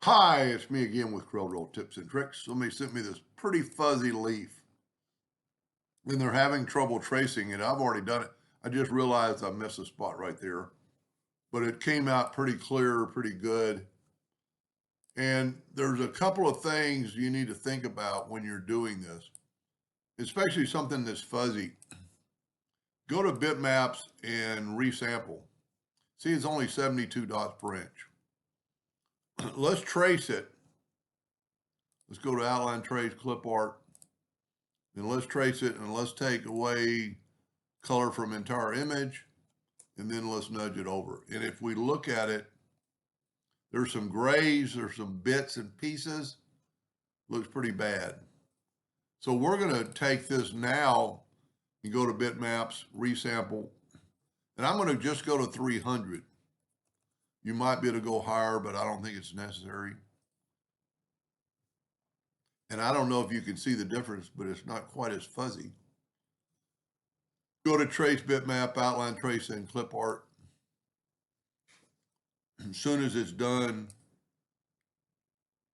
Hi, it's me again with Corel tips and tricks. Somebody sent me this pretty fuzzy leaf and they're having trouble tracing it. I've already done it. I just realized I missed a spot right there, but it came out pretty clear, pretty good. And there's a couple of things you need to think about when you're doing this, especially something that's fuzzy. Go to Bitmaps and resample. See, it's only 72 dots per inch. Let's trace it. Let's go to outline trace, clip art, and let's trace it, and let's take away color from entire image, and then let's nudge it over. And if we look at it, there's some grays, there's some bits and pieces, looks pretty bad. So we're gonna take this now and go to bitmaps, resample, and I'm gonna just go to 300. You might be able to go higher, but I don't think it's necessary. And I don't know if you can see the difference, but it's not quite as fuzzy. Go to trace bitmap, outline trace, and clip art. As soon as it's done,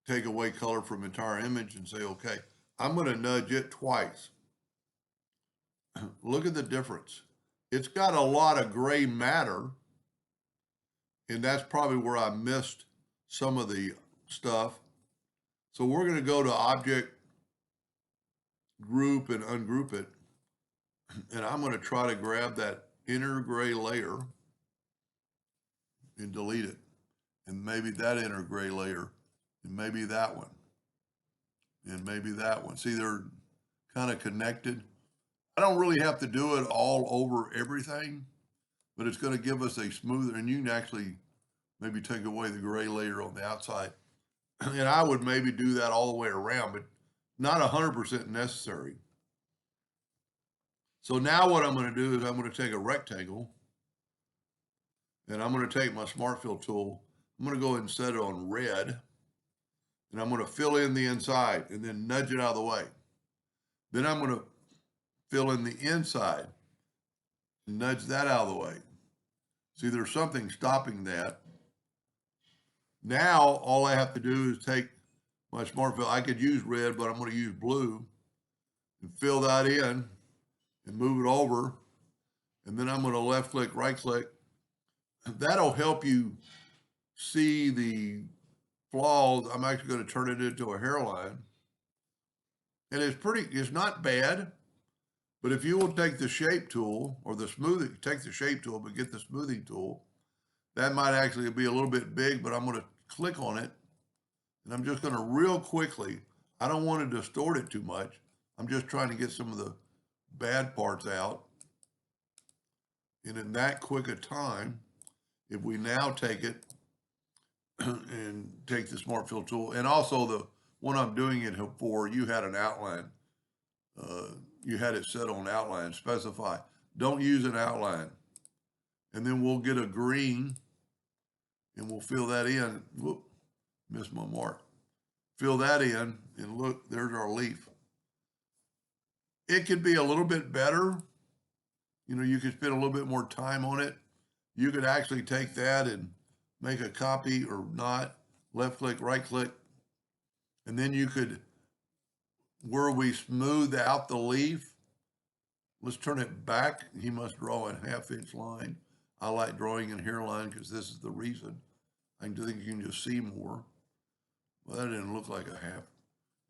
take away color from entire image and say, okay, I'm going to nudge it twice. Look at the difference. It's got a lot of gray matter, and that's probably where I missed some of the stuff. So we're going to go to object, group, and ungroup it. And I'm going to try to grab that inner gray layer and delete it. And maybe that inner gray layer, and maybe that one, and maybe that one. See, they're kind of connected. I don't really have to do it all over everything, but it's going to give us a smoother, and you can actually maybe take away the gray layer on the outside. And I would maybe do that all the way around, but not 100% necessary. So now what I'm going to do is I'm going to take a rectangle and I'm going to take my smart fill tool. I'm going to go ahead and set it on red, and I'm going to fill in the inside and then nudge it out of the way. Then I'm going to fill in the inside and nudge that out of the way. See, there's something stopping that. Now, all I have to do is take my smart fill. I could use red, but I'm going to use blue and fill that in and move it over. And then I'm going to left click, right click. That'll help you see the flaws. I'm actually going to turn it into a hairline. And it's not bad. But if you will take the shape tool or the smoothing, take the shape tool, but get the smoothing tool, that might actually be a little bit big, but I'm going to click on it. And I'm just going to real quickly, I don't want to distort it too much. I'm just trying to get some of the bad parts out. And in that quick a time, if we now take it and take the smart fill tool, and also the one I'm doing it for, you had an outline. You had it set on outline, specify. Don't use an outline. And then we'll get a green and we'll fill that in. Whoop, missed my mark. Fill that in and look, there's our leaf. It could be a little bit better. You know, you could spend a little bit more time on it. You could actually take that and make a copy or not, left click, right click. And then you could, where we smooth out the leaf, let's turn it back. He must draw a 1/2 inch line. I like drawing in hairline because this is the reason. I think you can just see more. Well, that didn't look like a half.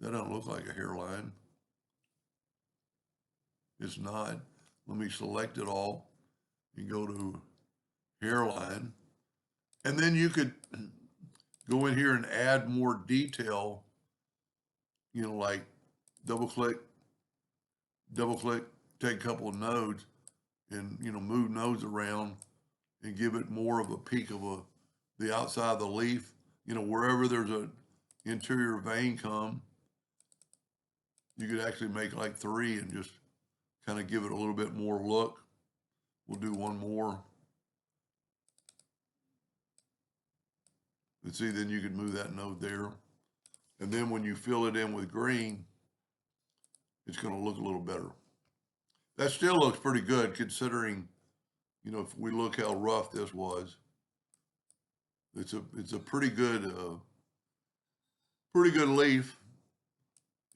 That doesn't look like a hairline. It's not. Let me select it all and go to hairline. And then you could go in here and add more detail, you know, like double click, take a couple of nodes and, you know, move nodes around and give it more of a peak of the outside of the leaf, you know, wherever there's a interior vein come, you could actually make like 3 and just kind of give it a little bit more look. We'll do one more. And see, then you can move that node there. And then when you fill it in with green, it's going to look a little better. That still looks pretty good considering, you know, if we look how rough this was. It's a pretty good pretty good leaf.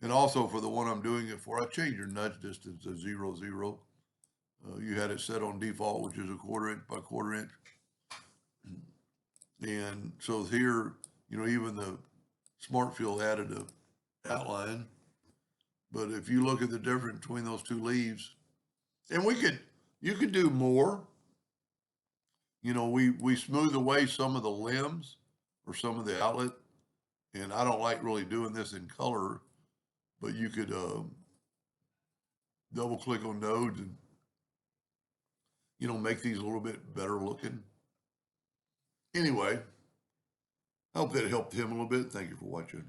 And also for the one I'm doing it for, I changed your nudge distance to 0, 0. You had it set on default, which is a 1/4 inch by 1/4 inch. And so here, you know, even the Smart Fill added a outline. But if you look at the difference between those two leaves, and you could do more. You know, we smooth away some of the limbs or some of the outlet, and I don't like really doing this in color, but you could double click on nodes and, you know, make these a little bit better looking. Anyway, I hope that helped him a little bit. Thank you for watching.